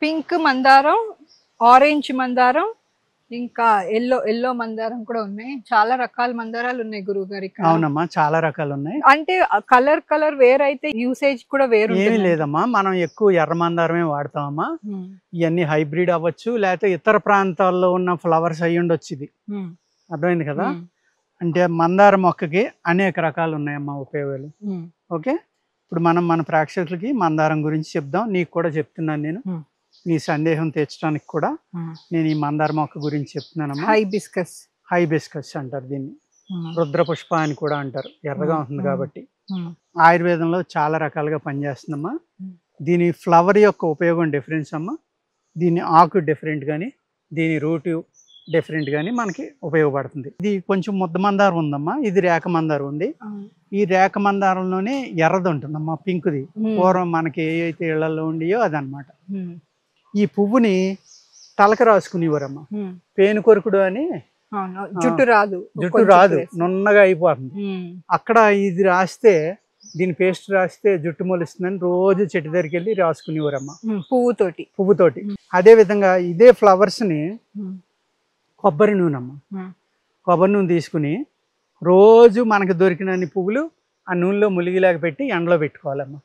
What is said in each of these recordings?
Pink మందారం, orange మందారం, ఇంకా ఎల్లో మందారం కూడా ఉన్నాయి. చాలా రకాల మందారాలు ఉన్నాయి గురువు గారు ఇక్కడ. అవునమ్మా, చాలా రకాలు ఉన్నాయి. అంటే కలర్ వేరైతే యూసేజ్ కూడా వేరు ఏమీ లేదమ్మా, మనం ఎక్కువ ఎర్ర మందారమే వాడతామమ్మా. ఇవన్నీ హైబ్రిడ్ అవ్వచ్చు, లేకపోతే ఇతర ప్రాంతాల్లో ఉన్న ఫ్లవర్స్ అయ్యి ఉండొచ్చు. ఇది అర్థమైంది కదా. అంటే మందార మొక్కకి అనేక రకాలు ఉన్నాయమ్మా ఉపయోగాలు. ఓకే, ఇప్పుడు మనం మన ప్రేక్షకులకి మందారం గురించి చెప్దాం. నీకు కూడా చెప్తున్నాను నేను, నీ సందేహం తీర్చడానికి కూడా నేను ఈ మందార మొక్క గురించి చెప్తున్నానమ్మా. హైబిస్కస్ అంటారు దీన్ని, రుద్ర పుష్ప అని కూడా అంటారు. ఎర్రగా ఉంటుంది కాబట్టి ఆయుర్వేదంలో చాలా రకాలుగా పనిచేస్తుందమ్మా. దీని ఫ్లవర్ యొక్క ఉపయోగం డిఫరెన్స్ అమ్మా. దీని ఆకు డిఫరెంట్ కానీ, దీని రూట్ డిఫరెంట్ కానీ మనకి ఉపయోగపడుతుంది. ఇది కొంచెం ముద్ద మందారం ఉందమ్మా, ఇది రేఖ మందారం ఉంది. ఈ రేఖ మందారంలోనే ఎర్రది ఉంటుందమ్మా, పింక్ది. పూర్వం మనకి ఏ అయితే ఇళ్లలో ఉండియో అదనమాట. ఈ పువ్వుని తలక రాసుకునేవారమ్మా. పేను కొరుకుడు అని, జుట్టు రాదు నున్నగా అయిపోతుంది. అక్కడ ఇది రాస్తే, దీని పేస్ట్ రాస్తే జుట్టు మొలుస్తుందని రోజు చెట్టు దగ్గరికి వెళ్ళి రాసుకునేవారమ్మా పువ్వుతోటి. అదే విధంగా ఇదే ఫ్లవర్స్ ని కొబ్బరి నూనె తీసుకుని రోజు మనకు దొరికినన్ని పువ్వులు ఆ నూనెలో ములిగిలాగా పెట్టి ఎండలో పెట్టుకోవాలమ్మా.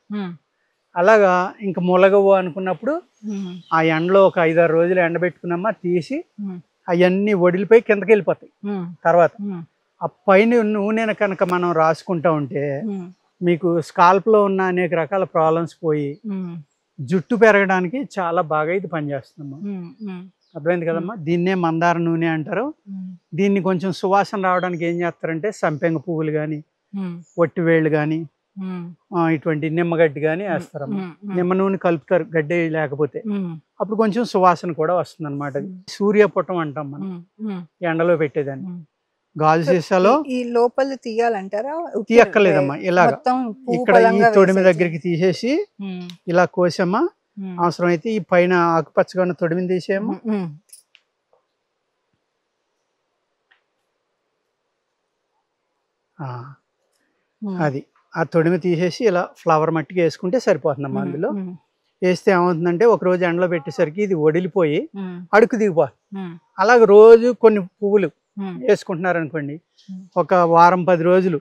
అలాగా ఇంకా ములగవు అనుకున్నప్పుడు ఆ ఎండలో ఒక 5-6 రోజులు ఎండబెట్టుకున్నమ్మా, తీసి అవన్నీ ఒడిలిపోయి కిందకి వెళ్ళిపోతాయి. తర్వాత ఆ పైన నూనెను కనుక మనం రాసుకుంటా ఉంటే మీకు స్కాల్ప్ లో ఉన్న అనేక రకాల ప్రాబ్లమ్స్ పోయి జుట్టు పెరగడానికి చాలా బాగా ఇది పనిచేస్తుందమ్మా. అర్థమైంది కదమ్మా. దీన్నే మందార నూనె అంటారు. దీన్ని కొంచెం సువాసన రావడానికి ఏం చేస్తారంటే సంపెంగ పువ్వులు కానీ, ఒట్టివేళ్ళు కానీ, ఇటువంటి నిమ్మగడ్డి కానీ వేస్తారమ్మా. నిమ్మ నూనె కలుపుతారు గడ్డి లేకపోతే, అప్పుడు కొంచెం సువాసన కూడా వస్తుంది అనమాట. సూర్యపుటం అంటాం మనం ఎండలో పెట్టేదాన్ని. గాజు సీసాలో ఈ లోపల తీయాలంటారా? తీయక్కర్లేదమ్మా, ఇలాగ ఇక్కడ ఈ తొడిమి దగ్గరికి తీసేసి ఇలా కోసమ్మా. అవసరమైతే ఈ పైన ఆకుపచ్చగా ఉన్న తొడిమిని తీసేయమ్మా. అది ఆ తొడిమి తీసేసి ఇలా ఫ్లవర్ మట్టికి వేసుకుంటే సరిపోతుందమ్మా. అందులో వేస్తే ఏమవుతుందంటే ఒకరోజు ఎండలో పెట్టేసరికి ఇది వడిలిపోయి అడుగు దిగిపోతుంది. అలాగే రోజు కొన్ని పువ్వులు వేసుకుంటున్నారు అనుకోండి, ఒక వారం 10 రోజులు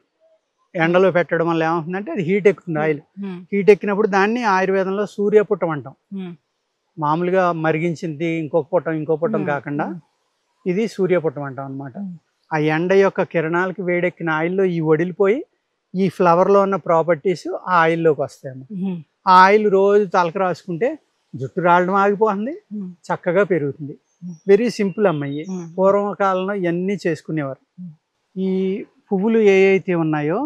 ఎండలో పెట్టడం వల్ల ఏమవుతుందంటే అది హీట్ ఎక్కుతుంది. ఆయిల్ హీట్ ఎక్కినప్పుడు దాన్ని ఆయుర్వేదంలో సూర్యపుటం అంటాం. మామూలుగా మరిగించింది ఇంకో పుటం కాకుండా ఇది సూర్యపుటం అంటాం అనమాట. ఆ ఎండ యొక్క కిరణాలకి వేడెక్కిన ఆయిల్లో ఈ వడిలిపోయి ఈ ఫ్లవర్లో ఉన్న ప్రాపర్టీస్ ఆ ఆయిల్లోకి వస్తాయమ్మా. ఆ ఆయిల్ రోజు తలక రాసుకుంటే జుట్టు రావడం ఆగిపోతుంది, చక్కగా పెరుగుతుంది. వెరీ సింపుల్ అమ్మాయి. పూర్వకాలంలో ఇవన్నీ చేసుకునేవారు. ఈ పువ్వులు ఏ అయితే ఉన్నాయో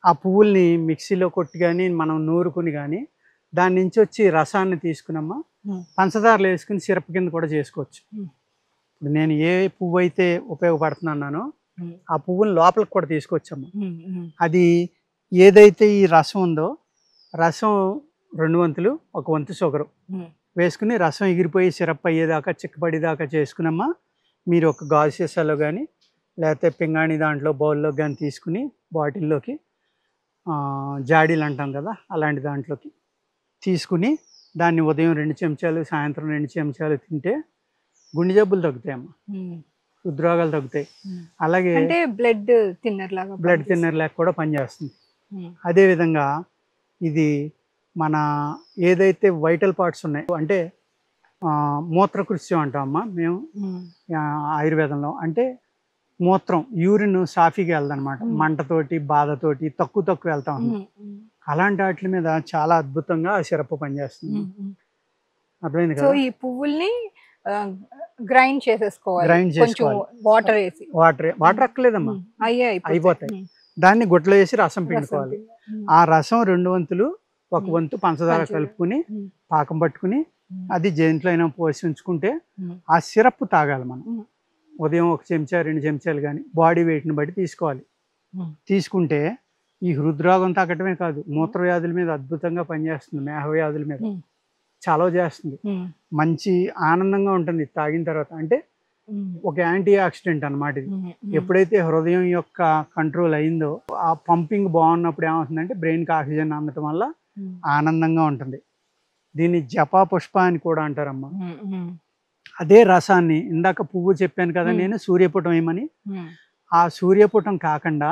ఆ పువ్వుల్ని మిక్సీలో కొట్టి కానీ మనం నూరుకుని కానీ దాని నుంచి వచ్చి రసాన్ని తీసుకునమ్మా పంచదారలు వేసుకుని సిరప్ కింద కూడా చేసుకోవచ్చు. ఇప్పుడు నేను ఏ పువ్వు అయితే ఉపయోగపడుతున్నానో ఆ పువ్వుని లోపలికి కూడా తీసుకొచ్చమ్మా. అది ఏదైతే ఈ రసం ఉందో, రసం 2 వంతులు, 1 వంతు షుగరు వేసుకుని రసం ఎగిరిపోయి సిరప్ అయ్యేదాకా చిక్కపడేదాకా చేసుకునమ్మా. మీరు ఒక గాజు సీసాలో కానీ లేకపోతే పింగాణి దాంట్లో బౌల్లో కానీ తీసుకుని బాటిల్లోకి, జాడీలు అంటాం కదా అలాంటి దాంట్లోకి తీసుకుని దాన్ని ఉదయం 2 చెంచాలు, సాయంత్రం 2 చెంచాలు తింటే గుండె జబ్బులు తగ్గుతాయమ్మా, హృద్రోగాలు తగ్గుతాయి. అలాగే బ్లడ్ థిన్నర్ లాగా కూడా పనిచేస్తుంది. అదేవిధంగా ఇది మన ఏదైతే వైటల్ పార్ట్స్ ఉన్నాయో, అంటే మూత్రకృత్యం అంటామమ్మా మేము ఆయుర్వేదంలో. అంటే మూత్రం, యూరిన్ సాఫీగా వెళ్దనమాట. మంటతోటి, బాధతోటి తక్కువ వెళ్తాం. అలాంటి వాటి మీద చాలా అద్భుతంగా సిరప్ పనిచేస్తుంది. అర్థమైంది కదా. ఈ పువ్వుల్ని గ్రైండ్ చేసుకోవాలి, వాటర్ అక్కలేదమ్మా, అయిపోతాయి. దాన్ని గుడ్డలో వేసి రసం పిండుకోవాలి. ఆ రసం 2 వంతులు ఒక వంతు పంచదార కలుపుకుని పాకం పట్టుకుని అది జేంట్లో అయినా పోసి ఉంచుకుంటే ఆ సిరప్ తాగాలి మనం. ఉదయం 1 చెంచా 2 చెంచాలు కానీ బాడీ వెయిట్ని బట్టి తీసుకోవాలి. తీసుకుంటే ఈ హృద్రోగం తగ్గటమే కాదు, మూత్ర వ్యాధుల మీద అద్భుతంగా పనిచేస్తుంది, మేహ వ్యాధుల మీద చలవ చేస్తుంది, మంచి ఆనందంగా ఉంటుంది తాగిన తర్వాత. అంటే ఒక యాంటీ ఆక్సిడెంట్ అన్నమాట ఇది. ఎప్పుడైతే హృదయం యొక్క కంట్రోల్ అయిందో, ఆ పంపింగ్ బాగున్నప్పుడు ఏమవుతుందంటే బ్రెయిన్కి ఆక్సిజన్ అందటం వల్ల ఆనందంగా ఉంటుంది. దీన్ని జపా పుష్ప అని కూడా అంటారమ్మా. అదే రసాన్ని ఇందాక పువ్వు చెప్పాను కదా నేను, సూర్యపుటం ఏమని, ఆ సూర్యపుటం కాకుండా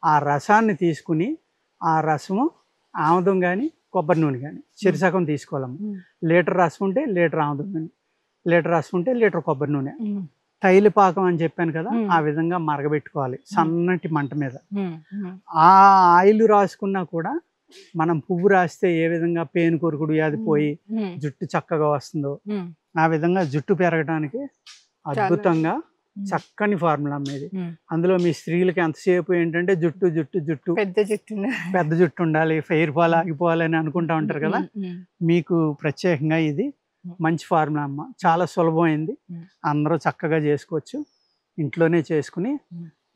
ఆ రసాన్ని తీసుకుని ఆ రసము ఆముదం కానీ కొబ్బరి నూనె కానీ చెరిసగం తీసుకోవాలమ్మ. లీటర్ రసం ఉంటే లీటర్ ఆముదం నూనె, లీటర్ రసం ఉంటే లీటర్ కొబ్బరి నూనె, తైలపాకం అని చెప్పాను కదా, ఆ విధంగా మరగబెట్టుకోవాలి సన్నటి మంట మీద. ఆ ఆయిల్ రాసుకున్నా కూడా మనం పువ్వు రాస్తే ఏ విధంగా పేను కొరుకుడు వ్యాధి పోయి జుట్టు చక్కగా వస్తుందో ఆ విధంగా జుట్టు పెరగడానికి అద్భుతంగా చక్కని ఫార్ములా ఇది. అందులో మీ స్త్రీలకి ఎంతసేపు ఏంటంటే జుట్టు జుట్టు జుట్టు పెద్ద జుట్టు ఉండాలి, ఫెయిర్ ఫాల్ ఆగిపోవాలని అనుకుంటా ఉంటారు కదా. మీకు ప్రత్యేకంగా ఇది మంచి ఫార్ములా అమ్మ. చాలా సులభమైంది, అందరూ చక్కగా చేసుకోవచ్చు. ఇంట్లోనే చేసుకుని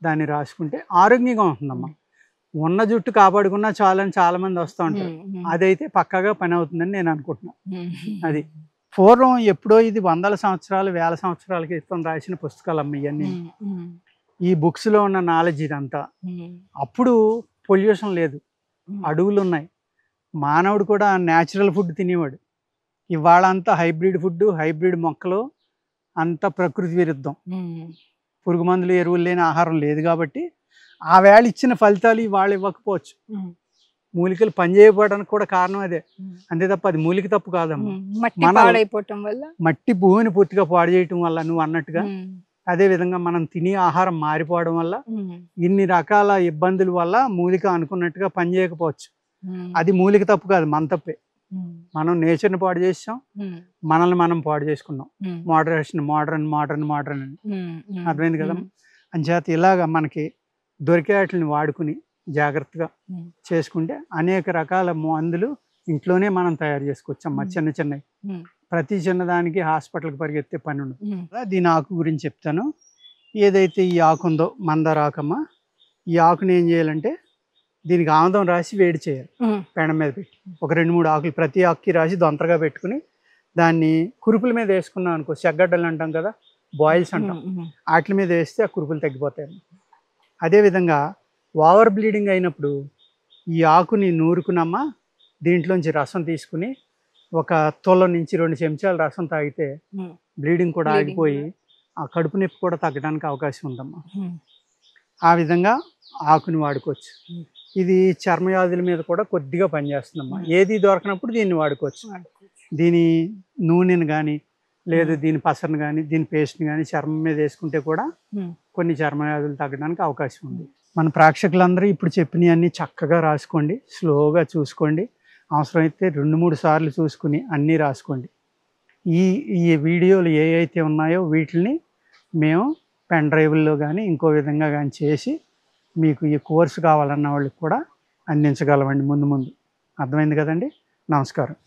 దాన్ని రాసుకుంటే ఆరోగ్యంగా ఉంటుందమ్మా. ఉన్న జుట్టు కాపాడుకున్నా చాలని చాలా మంది వస్తూ ఉంటారు. అదైతే పక్కాగా పని అవుతుందని నేను అనుకుంటున్నాను. అది పూర్వం ఎప్పుడో, ఇది 100 సంవత్సరాలు 1000 సంవత్సరాల క్రితం రాసిన పుస్తకాలు అమ్మ ఇవన్నీ. ఈ బుక్స్ లో ఉన్న నాలెడ్జ్ ఇదంతా. అప్పుడు పొల్యూషన్ లేదు, అడవులు ఉన్నాయి, మానవుడు కూడా న్యాచురల్ ఫుడ్ తినేవాడు. ఇవాళ అంతా హైబ్రిడ్ ఫుడ్, హైబ్రిడ్ మొక్కలు, అంతా ప్రకృతి విరుద్ధం. పురుగు మందులు ఎరువులు లేని ఆహారం లేదు కాబట్టి ఆ వేళ ఇచ్చిన ఫలితాలు ఇవాళ ఇవ్వకపోవచ్చు. మూలికలు పనిచేయకపోవడానికి కూడా కారణం అదే, అంతే తప్ప అది మూలిక తప్పు కాదమ్మా. మట్టి భూమిని పూర్తిగా పాడు చేయటం వల్ల, నువ్వు అన్నట్టుగా అదే విధంగా మనం తినే ఆహారం మారిపోవడం వల్ల, ఇన్ని రకాల ఇబ్బందుల వల్ల మూలిక అనుకున్నట్టుగా పనిచేయకపోవచ్చు. అది మూలిక తప్పు కాదు, మన తప్పే. మనం నేచర్ని పాడు చేసాం, మనల్ని మనం పాడు చేసుకున్నాం. మోడరేషన్, మోడర్న్ మోడర్న్ మోడర్న్ అని. అర్థమైంది కదా. అంచేత ఇలాగా మనకి దొరికే వాటిని వాడుకుని జాగ్రత్తగా చేసుకుంటే అనేక రకాల మందులు ఇంట్లోనే మనం తయారు చేసుకోవచ్చు అమ్మా. చిన్న చిన్నవి, ప్రతి చిన్నదానికి హాస్పిటల్కి పరిగెత్తే పని ఉండదు. దీని ఆకు గురించి చెప్తాను. ఏదైతే ఈ ఆకు ఉందో మందార ఆకమ్మ, ఈ ఆకుని ఏం చేయాలంటే దీనికి ఆముదం రాసి వేడి చేయాలి, పెనం మీద పెట్టి. ఒక 2-3 ఆకులు ప్రతి ఆకుకి రాసి దొంతరగా పెట్టుకుని దాన్ని కురుపుల మీద వేసుకున్నాం అనుకో, చెగ్గడ్డలు అంటాం కదా, బాయిల్స్ అంటాం, వాటి మీద వేస్తే ఆ కురుపులు తగ్గిపోతాయి. అదేవిధంగా ఓవర్ బ్లీడింగ్ అయినప్పుడు ఈ ఆకుని నూరుకునమ్మా, దీంట్లోంచి రసం తీసుకుని ఒక తొల నుంచి 2 చెంచాల రసం తాగితే బ్లీడింగ్ కూడా ఆగిపోయి ఆ కడుపు నొప్పి కూడా తగ్గడానికి అవకాశం ఉందమ్మా. ఆ విధంగా ఆకుని వాడుకోవచ్చు. ఇది చర్మవ్యాధుల మీద కూడా కొద్దిగా పనిచేస్తుందమ్మా. ఏది దొరకనప్పుడు దీన్ని వాడుకోవచ్చు. దీని నూనెను కానీ, లేదు దీని పసరును కానీ, దీని పేస్ట్ని కానీ చర్మం మీద వేసుకుంటే కూడా కొన్ని చర్మవ్యాధులు తగ్గడానికి అవకాశం ఉంది. మన ప్రేక్షకులందరూ ఇప్పుడు చెప్పినవన్నీ చక్కగా రాసుకోండి, స్లోగా చూసుకోండి. అవసరమైతే 2-3 సార్లు చూసుకుని అన్నీ రాసుకోండి. ఈ వీడియోలు ఏ అయితే ఉన్నాయో వీటిని మేము పెన్ డ్రైవ్ల్లో కానీ ఇంకో విధంగా కానీ చేసి మీకు ఈ కోర్సు కావాలన్న వాళ్ళకి కూడా అందించగలమండి ముందు ముందు. అర్థమైంది కదండి. నమస్కారం.